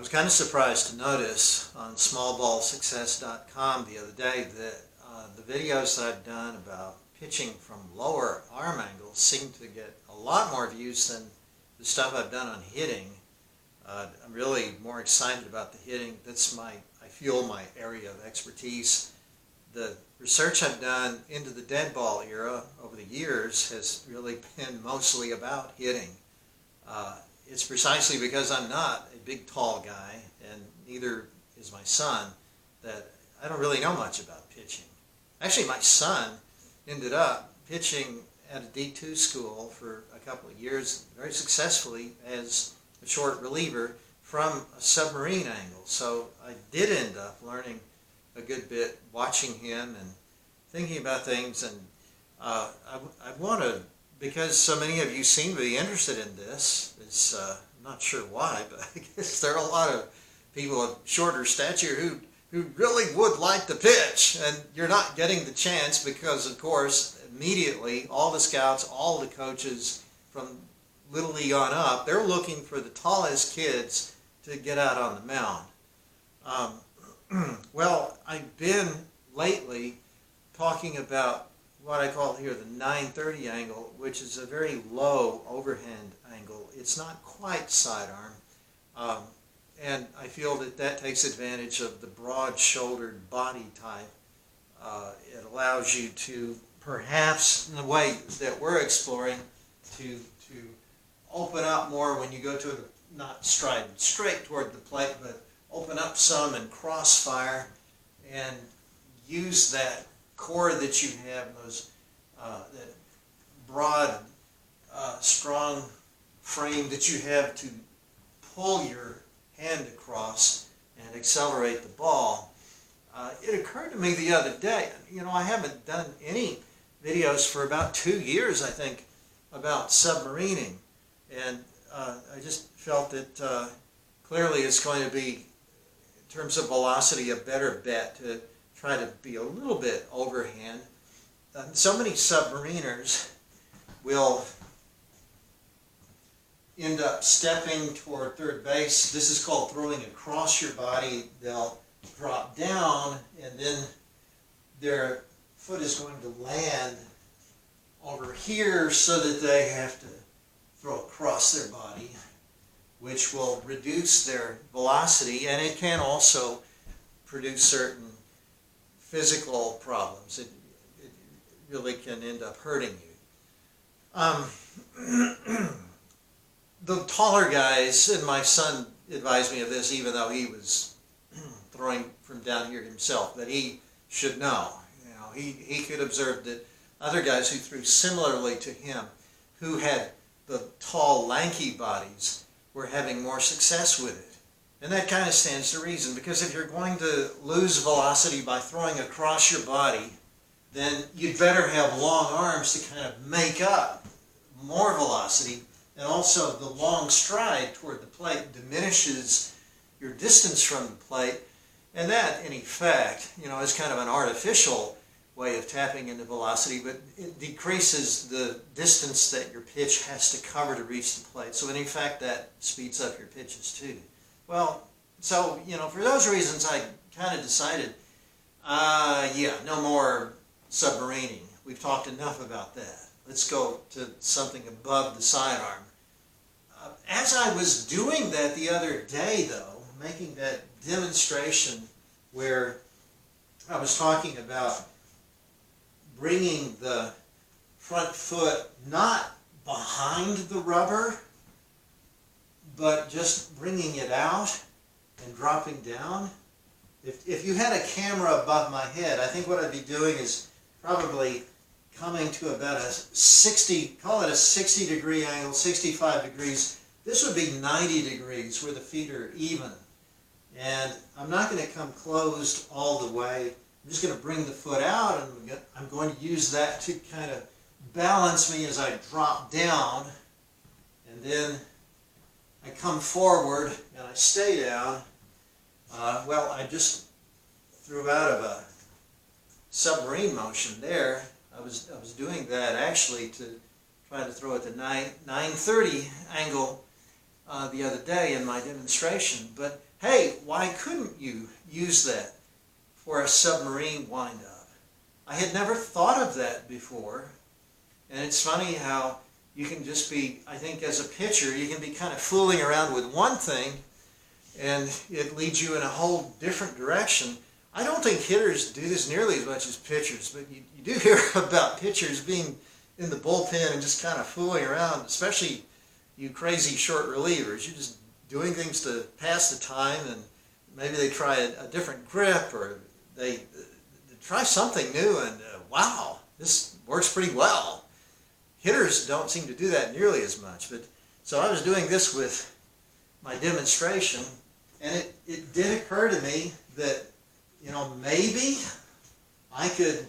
was kind of surprised to notice on smallballsuccess.com the other day that the videos that I've done about pitching from lower arm angles seem to get a lot more views than the stuff I've done on hitting. I'm really more excited about the hitting. That's I feel my area of expertise. The research I've done into the dead ball era over the years has really been mostly about hitting. It's precisely because I'm not a big tall guy, and neither is my son, that I don't really know much about pitching. Actually, my son ended up pitching at a D2 school for a couple of years very successfully as a short reliever from a submarine angle. So I did end up learning a good bit watching him and thinking about things, and I want to, because so many of you seem to be interested in this, I'm not sure why, but I guess there are a lot of people of shorter stature who really would like to pitch, and you're not getting the chance because, of course, immediately all the scouts, all the coaches from Little League on up, they're looking for the tallest kids to get out on the mound. Well, I've been lately talking about what I call here the 930 angle, which is a very low overhand angle. It's not quite sidearm, and I feel that that takes advantage of the broad-shouldered body type. It allows you to, perhaps in the way that we're exploring, to open up more when you go to the, not stride straight toward the plate, but open up some and crossfire and use that core that you have, those that broad, strong frame that you have to pull your hand across and accelerate the ball. It occurred to me the other day, I haven't done any videos for about 2 years, I think, about submarining, and I just felt that clearly it's going to be, in terms of velocity, a better bet to try to be a little bit overhand. So many submariners will end up stepping toward third base. This is called throwing across your body. They'll drop down, and then their foot is going to land over here so that they have to throw across their body, which will reduce their velocity, and it can also produce certain physical problems. It really can end up hurting you. The taller guys, and my son advised me of this even though he was throwing from down here himself, that he should know. He could observe that other guys who threw similarly to him, who had the tall, lanky bodies, were having more success with it. And that kind of stands to reason, because if you're going to lose velocity by throwing across your body, then you'd better have long arms to kind of make up more velocity. And also the long stride toward the plate diminishes your distance from the plate, and that, in effect, is kind of an artificial way of tapping into velocity, but it decreases the distance that your pitch has to cover to reach the plate. So in effect, that speeds up your pitches too. Well, so, for those reasons, I kind of decided, no more submarining. We've talked enough about that. Let's go to something above the sidearm. As I was doing that the other day, though, making that demonstration where I was talking about bringing the front foot not behind the rubber, but just bringing it out and dropping down. If you had a camera above my head, I think what I'd be doing is probably coming to about a 60, call it a 60-degree angle, 65 degrees. This would be 90 degrees where the feet are even. And I'm not going to come closed all the way. I'm just going to bring the foot out, and I'm going to use that to kind of balance me as I drop down. And then I come forward and I stay down. Well, I just threw out of a submarine motion there. I was doing that actually to try to throw at the 930 angle the other day in my demonstration. But hey, why couldn't you use that for a submarine windup? I had never thought of that before. And it's funny how you can just be, I think as a pitcher, you can be kind of fooling around with one thing and it leads you in a whole different direction. I don't think hitters do this nearly as much as pitchers, but you do hear about pitchers being in the bullpen and just kind of fooling around, especially you crazy short relievers. You're just doing things to pass the time, and maybe they try a different grip, or they try something new, and wow, this works pretty well. Hitters don't seem to do that nearly as much. But so I was doing this with my demonstration, and it did occur to me that, you know, maybe I could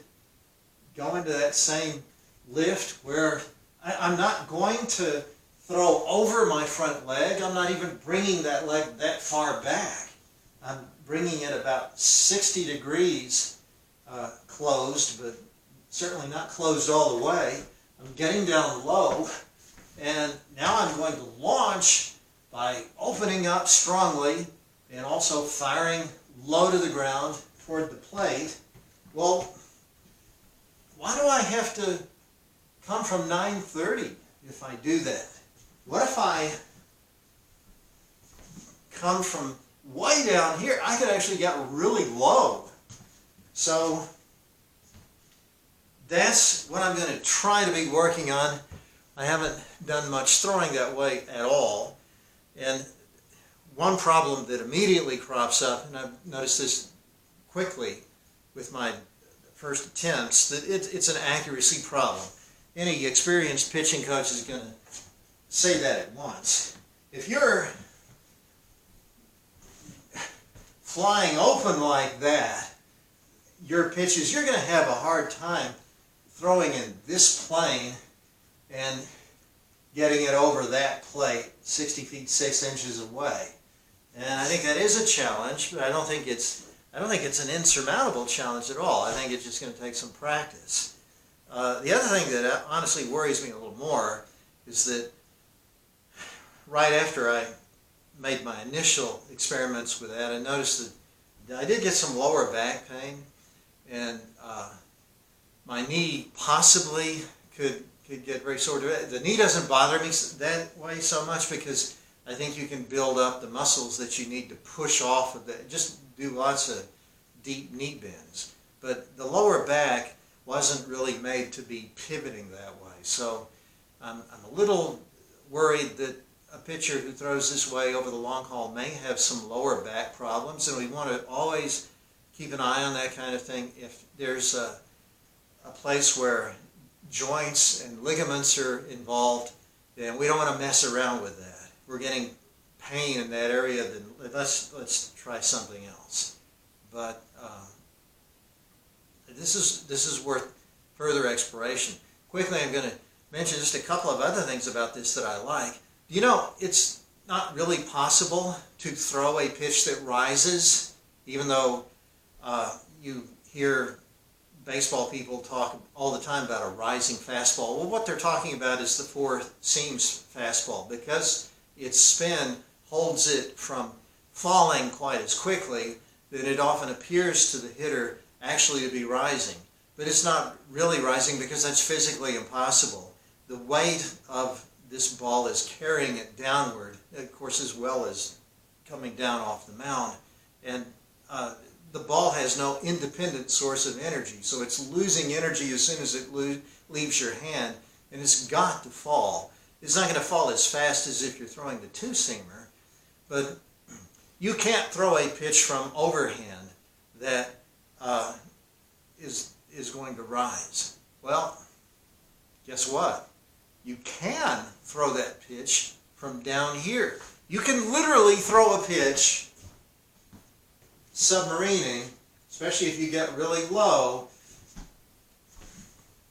go into that same lift where I'm not going to throw over my front leg. I'm not even bringing that leg that far back. I'm bringing it about 60 degrees closed, but certainly not closed all the way. I'm getting down low, and now I'm going to launch by opening up strongly and also firing low to the ground toward the plate. Well, why do I have to come from 930 if I do that? What if I come from way down here? I could actually get really low. So that's what I'm going to try to be working on. I haven't done much throwing that way at all. And one problem that immediately crops up, and I've noticed this quickly with my first attempts, that it's an accuracy problem. Any experienced pitching coach is going to say that at once. If you're flying open like that, your pitches, you're going to have a hard time throwing in this plane and getting it over that plate 60 feet 6 inches away. And I think that is a challenge, but I don't think it's an insurmountable challenge at all. I think it's just going to take some practice. The other thing that honestly worries me a little more is that right after I made my initial experiments with that, I noticed that I did get some lower back pain, and my knee possibly could get very sore. The knee doesn't bother me that way so much because I think you can build up the muscles that you need to push off of that. Just do lots of deep knee bends. But the lower back wasn't really made to be pivoting that way. So I'm a little worried that a pitcher who throws this way over the long haul may have some lower back problems, and we want to always keep an eye on that kind of thing. If there's a place where joints and ligaments are involved, then we don't want to mess around with that. If we're getting pain in that area, then let's try something else. But this is worth further exploration. Quickly, I'm going to mention just a couple of other things about this that I like. You know, it's not really possible to throw a pitch that rises, even though you hear baseball people talk all the time about a rising fastball. Well, what they're talking about is the four seams fastball, because its spin holds it from falling quite as quickly that it often appears to the hitter actually to be rising. But it's not really rising because that's physically impossible. The weight of this ball is carrying it downward, of course, as well as coming down off the mound. And the ball has no independent source of energy, so it's losing energy as soon as it leaves your hand, and it's got to fall. It's not going to fall as fast as if you're throwing the two-seamer, but you can't throw a pitch from overhand that is going to rise. Well, guess what? You can throw that pitch from down here. You can literally throw a pitch submarining, especially if you get really low.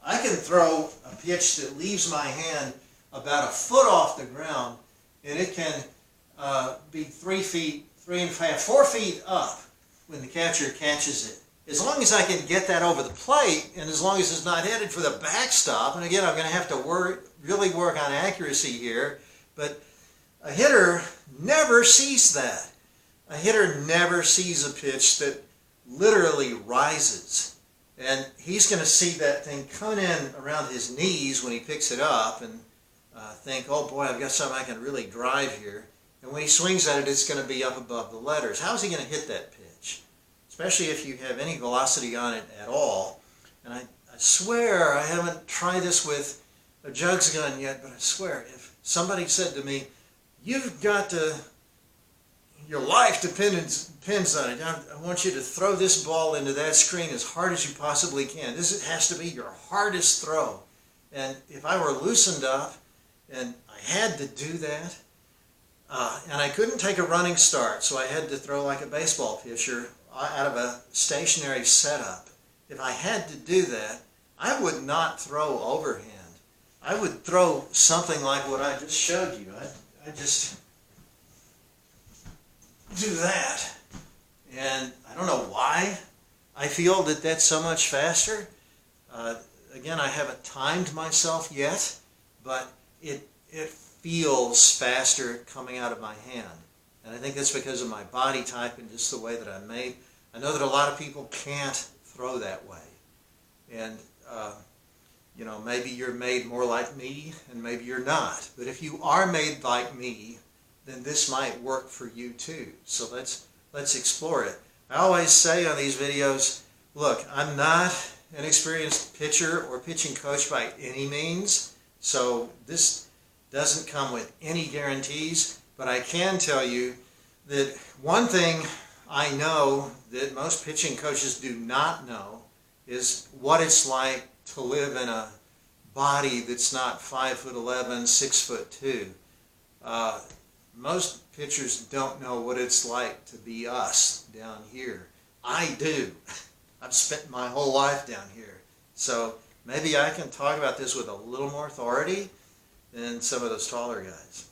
I can throw a pitch that leaves my hand about a foot off the ground, and it can be 3 feet, 3.5, 4 feet up when the catcher catches it. As long as I can get that over the plate, and as long as it's not headed for the backstop, and again, I'm going to have to really work on accuracy here, but a hitter never sees that. A hitter never sees a pitch that literally rises. And he's going to see that thing coming in around his knees when he picks it up and think, oh boy, I've got something I can really drive here. And when he swings at it, it's going to be up above the letters. How's he going to hit that pitch? Especially if you have any velocity on it at all. And I swear, I haven't tried this with a jugs gun yet, but I swear, if somebody said to me, you've got to, your life depends on it. I want you to throw this ball into that screen as hard as you possibly can. This has to be your hardest throw. And if I were loosened up and I had to do that, and I couldn't take a running start, so I had to throw like a baseball pitcher out of a stationary setup. If I had to do that, I would not throw overhand. I would throw something like what I just showed you. I just do that. And I don't know why I feel that that's so much faster. Again, I haven't timed myself yet, but it feels faster coming out of my hand. And I think that's because of my body type and just the way that I'm made. I know that a lot of people can't throw that way. And, you know, maybe you're made more like me and maybe you're not. But if you are made like me, then this might work for you too. So let's explore it. I always say on these videos, look, I'm not an experienced pitcher or pitching coach by any means. So this doesn't come with any guarantees. But I can tell you that one thing I know that most pitching coaches do not know is what it's like to live in a body that's not 5'11", 6'2". Most pitchers don't know what it's like to be us down here. I do. I've spent my whole life down here. So maybe I can talk about this with a little more authority than some of those taller guys.